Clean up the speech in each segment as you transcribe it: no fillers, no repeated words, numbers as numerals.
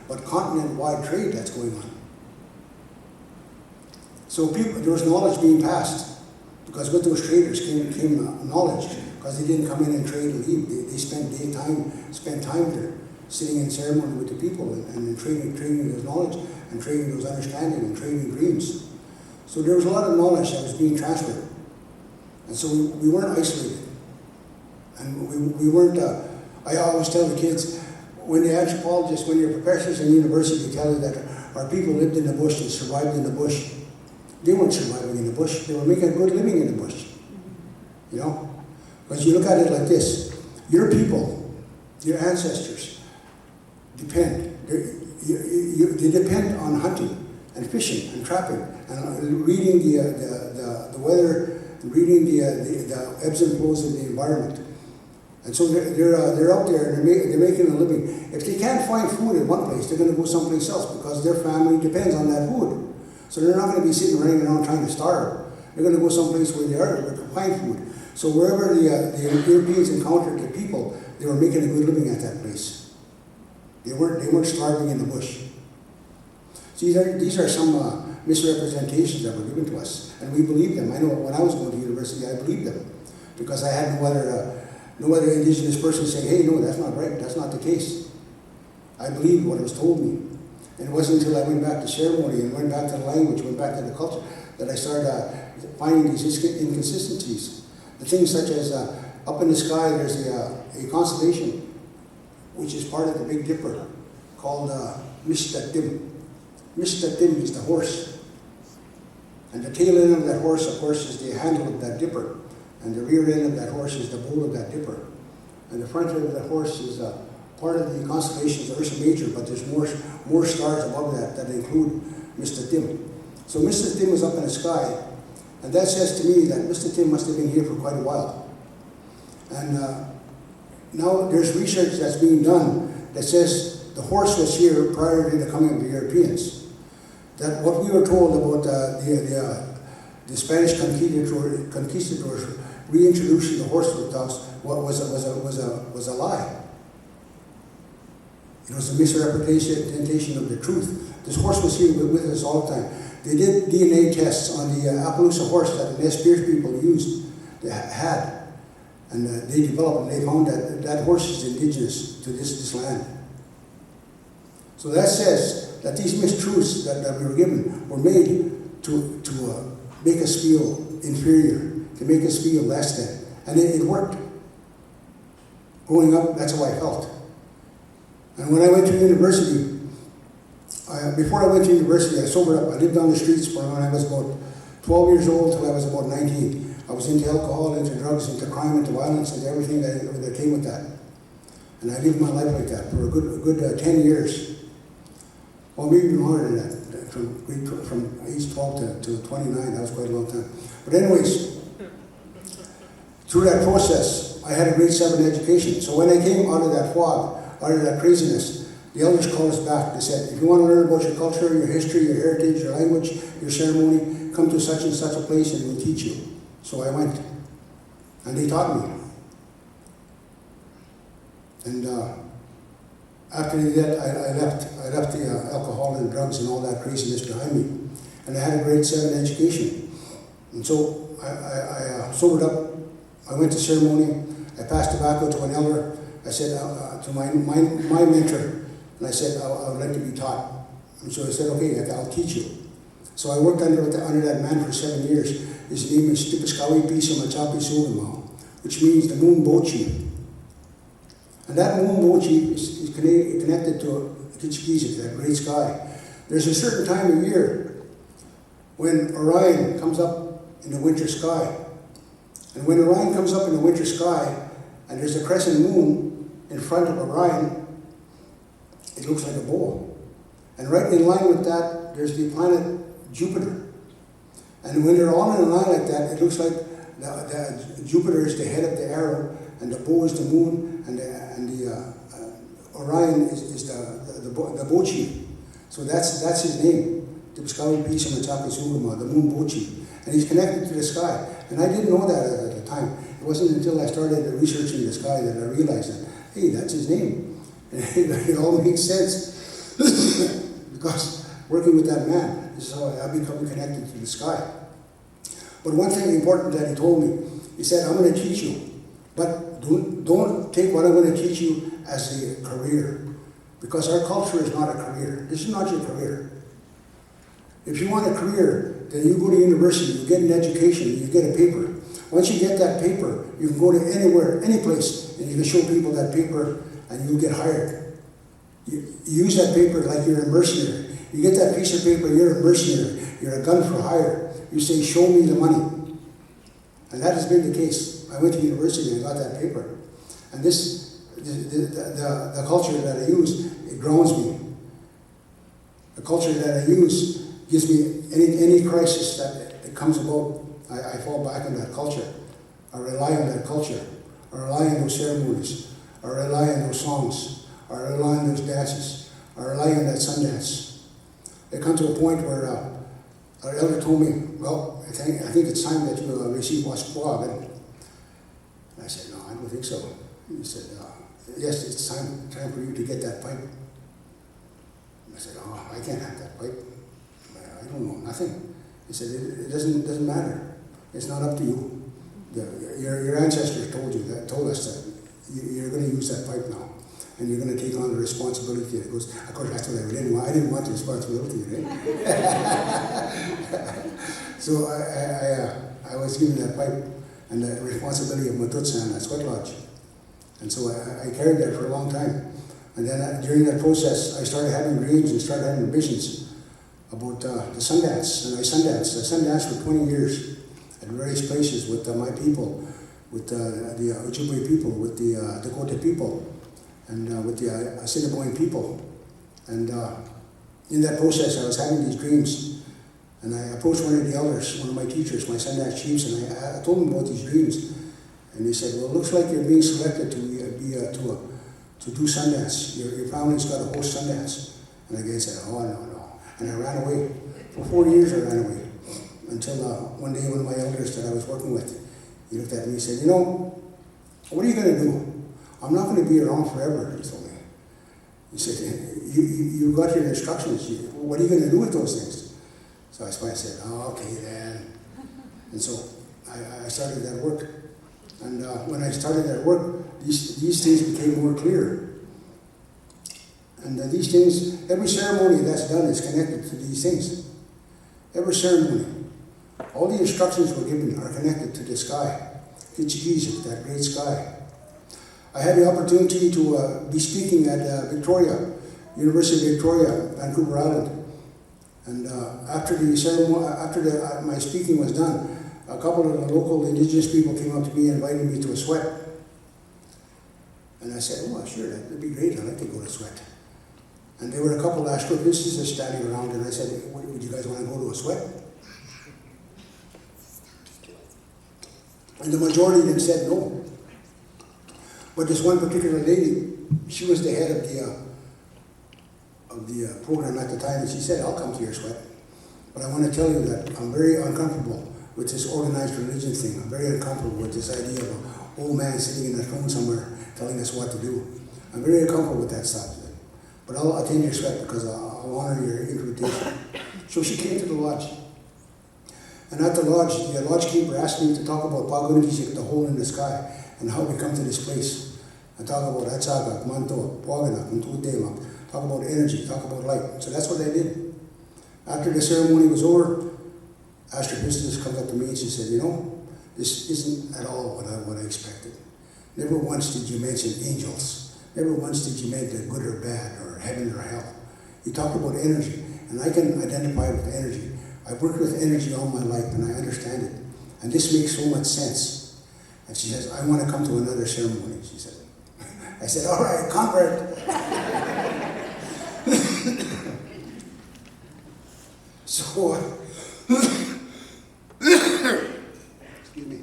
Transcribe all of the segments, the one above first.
but continent-wide trade that's going on. So there was knowledge being passed, because with those traders came knowledge, because they didn't come in and trade and leave. They spent time there, sitting in ceremony with the people and trading those knowledge and trading those understanding and trading dreams. So there was a lot of knowledge that was being transferred. And so we weren't isolated. And we weren't, I always tell the kids, when the anthropologists, when your professors in university tell you that our people lived in the bush and survived in the bush, they weren't surviving in the bush, they were making a good living in the bush. You know? Because you look at it like this, your people, your ancestors, depend. They depend on hunting and fishing and trapping and reading the weather, reading the ebbs and flows of the environment. And so they're out there and they're making a living. If they can't find food in one place, they're going to go someplace else because their family depends on that food. So they're not going to be sitting running around trying to starve. They're going to go someplace where they can find food. So wherever the Europeans encountered the people, they were making a good living at that place. They weren't starving in the bush. So these are some misrepresentations that were given to us, and we believed them. I know when I was going to university, I believed them because I had no other Indigenous person saying, "Hey, no, that's not right. That's not the case." I believed what was told me. And it wasn't until I went back to ceremony and went back to the language, went back to the culture, that I started finding these inconsistencies. The things such as up in the sky, there's a constellation, which is part of the Big Dipper, called Mishtatim. Mishtatim is the horse. And the tail end of that horse, of course, is the handle of that dipper. And the rear end of that horse is the bowl of that dipper. And the front end of that horse is part of the constellations of Ursa Major, but there's more stars above that include Mr. Tim. So Mr. Tim is up in the sky, and that says to me that Mr. Tim must have been here for quite a while. And now there's research that's being done that says the horse was here prior to the coming of the Europeans. That what we were told about the Spanish conquistadors reintroducing the horse with us was a lie. It was a misrepresentation of the truth. This horse was here with us all the time. They did DNA tests on the Appaloosa horse that the Nez Perce people had. And they developed, and they found that that horse is indigenous to this land. So that says that these mistruths that we were given were made to make us feel inferior, to make us feel less than. And it worked. Growing up, that's how I felt. And when I went to university, before I went to university, I sobered up. I lived on the streets from when I was about 12 years old till I was about 19. I was into alcohol, into drugs, into crime, into violence, and everything that came with that. And I lived my life like that for a good 10 years. Well, maybe even longer than that. From age 12 to 29, that was quite a long time. But anyways, through that process, I had a grade 7 education. So when I came out of that fog, out of that craziness, the elders called us back. They said, if you want to learn about your culture, your history, your heritage, your language, your ceremony, come to such and such a place and we'll teach you. So I went, and they taught me. And after that, I left the alcohol and drugs and all that craziness behind me. And I had a grade 7 education. And so I sobered up. I went to ceremony. I passed tobacco to an elder. I said to my mentor, and I said, I would like to be taught. And so I said, okay, I'll teach you. So I worked under that man for 7 years. His name is Tipiskawi Kisik, which means the moon boat chief. And that moon boat chief is connected to Kitcikisik, that great sky. There's a certain time of year when Orion comes up in the winter sky. And when Orion comes up in the winter sky, and there's a crescent moon in front of Orion, it looks like a bowl. And right in line with that, there's the planet Jupiter. And when they're all in a line like that, it looks like Jupiter is the head of the arrow, and the bow is the moon, and the Orion is the bow chief. So that's his name, Tipiskawi Kisik, the moon bow chief. And he's connected to the sky. And I didn't know that at the time. It wasn't until I started researching the sky that I realized that, hey, that's his name. And it all makes sense. Because working with that man, this is how I become connected to the sky. But one thing important that he told me, he said, I'm going to teach you, but don't take what I'm going to teach you as a career. Because our culture is not a career. This is not your career. If you want a career, then you go to university, you get an education, you get a paper. Once you get that paper, you can go to anywhere, any place, and you can show people that paper, and you'll get hired. You use that paper like you're a mercenary. You get that piece of paper, you're a mercenary. You're a gun for hire. You say, show me the money. And that has been the case. I went to university and I got that paper. And the culture that I use, it grounds me. The culture that I use gives me any crisis that it comes about, I fall back on that culture. I rely on that culture. I rely on those ceremonies. I rely on those songs. I rely on those dances. I rely on that sun dance. It come to a point where our elder told me, well, I think it's time that you receive Opaskwayak. And I said, no, I don't think so. He said, yes, it's time for you to get that pipe. I said, oh, I can't have that pipe. I don't know nothing. He said, it doesn't matter. It's not up to you. Your ancestors told us that you're going to use that pipe now, and you're going to take on the responsibility. It goes, of course, that's what I didn't want. I didn't want the responsibility, right? So I was given that pipe and the responsibility of Matutsan at Sweat Lodge. And so I carried that for a long time. And then during that process, I started having dreams and started having visions about the Sundance. And I Sundance for 20 years at various places with my people, with the Ojibwe people, with the Dakota people, and with the Assiniboine people. And in that process, I was having these dreams. And I approached one of the elders, one of my teachers, my Sundance chiefs, and I told him about these dreams. And he said, well, it looks like you're being selected to do Sundance. Your family's got to host Sundance. And again said, oh, no. And I ran away. For 4 years I ran away. Until one day one of my elders that I was working with, he looked at me and said, you know, what are you going to do? I'm not going to be around forever, he told me. He said, you got your instructions. What are you going to do with those things? So I said, oh, okay then. And so I started that work. And when I started that work, these things became more clear. And these things, every ceremony that's done is connected to these things. Every ceremony. All the instructions we're given are connected to the sky. Kitcikisik, that great sky. I had the opportunity to be speaking at Victoria, University of Victoria, Vancouver Island. And after the ceremony, my speaking was done, a couple of the local Indigenous people came up to me and invited me to a sweat. And I said, oh, sure, that'd be great. I'd like to go to sweat. And there were a couple of astrophysicists standing around, and I said, would you guys want to go to a sweat? And the majority of them said no. But this one particular lady, she was the head of the program at the time, and she said, I'll come to your sweat. But I want to tell you that I'm very uncomfortable with this organized religion thing. I'm very uncomfortable with this idea of an old man sitting in a throne somewhere telling us what to do. I'm very uncomfortable with that stuff. But I'll attend your sweat because I'll honor your invitation. So she came to the lodge. And at the lodge keeper asked me to talk about Kitcikisik, the hole in the sky, and how we come to this place. And talk about Atsaga, Manitoba, Pwagana, Mtutema, talk about energy, talk about light. So that's what I did. After the ceremony was over, astrophysicist comes up to me and she said, you know, this isn't at all what I expected. Never once did you mention angels. Never once did you make the good or bad, or heaven or hell. You talked about energy, and I can identify with energy. I've worked with energy all my life, and I understand it. And this makes so much sense. And she says, I want to come to another ceremony, she said. I said, all right, convert. So, excuse me.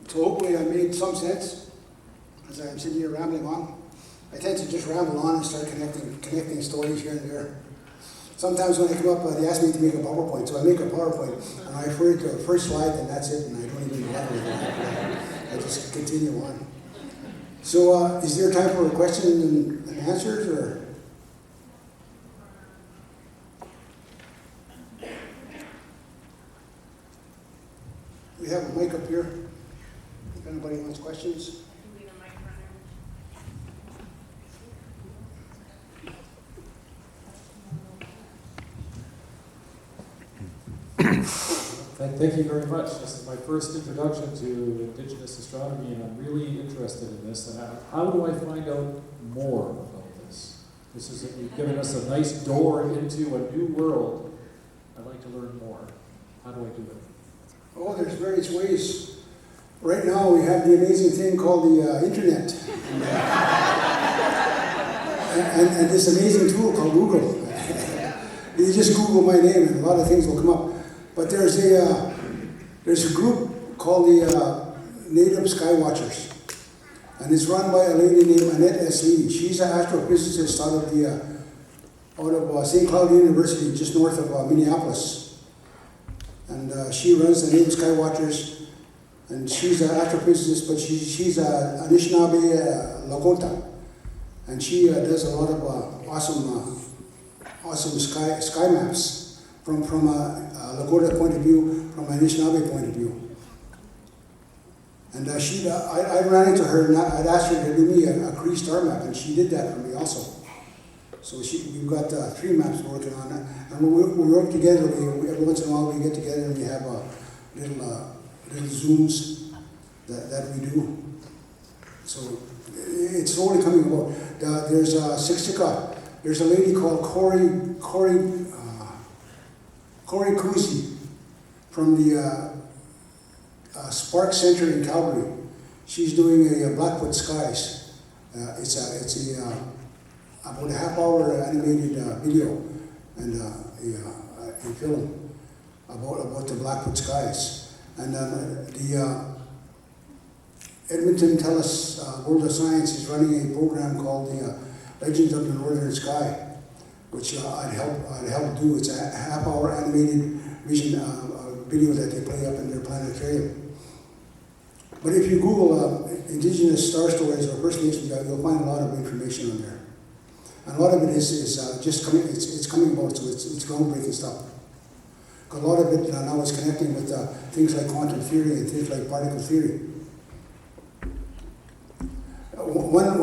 So hopefully I made some sense as I'm sitting here rambling on. I tend to just ramble on and start connecting stories here and there. Sometimes when I come up, they ask me to make a PowerPoint, so I make a PowerPoint and I refer to the first slide and that's it, and I don't even bother with it. I just continue on. So is there time for questions and answers, or? We have a mic up here. If anybody wants questions. Thank you very much. This is my first introduction to Indigenous astronomy, and I'm really interested in this. And how do I find out more about this? You've given us a nice door into a new world. I'd like to learn more. How do I do it? Oh, there's various ways. Right now we have the amazing thing called the internet. and this amazing tool called Google. You just Google my name and a lot of things will come up. But there's a group called the Native Skywatchers, and it's run by a lady named Annette S. Lee. She's an astrophysicist out of St. Cloud University, just north of Minneapolis, and she runs the Native Skywatchers. And she's an astrophysicist, but she's an Anishinaabe Lakota, and she does a lot of awesome sky maps. From a Lakota point of view, from an Anishinaabe point of view. And I ran into her and I'd asked her to do me a Cree star map, and she did that for me also. So we've got 3 maps working on it. And we work together. Every once in a while we get together and we have little Zooms that we do. So it's slowly coming about. There's Kitcikisik. There's a lady called Corey Kuzi from the Spark Center in Calgary. She's doing a Blackfoot Skies. It's about a half-hour animated video and a film about the Blackfoot Skies. And the Edmonton TELUS World of Science is running a program called the Legends of the Northern Sky, which I'd help do. It's a half-hour animated vision video that they play up in their planetarium. But if you Google Indigenous Star Stories or First Nations, you'll find a lot of information on there. And a lot of it is just coming. It's coming about, so it's groundbreaking stuff. A lot of it now is connecting with things like quantum theory and things like particle theory. One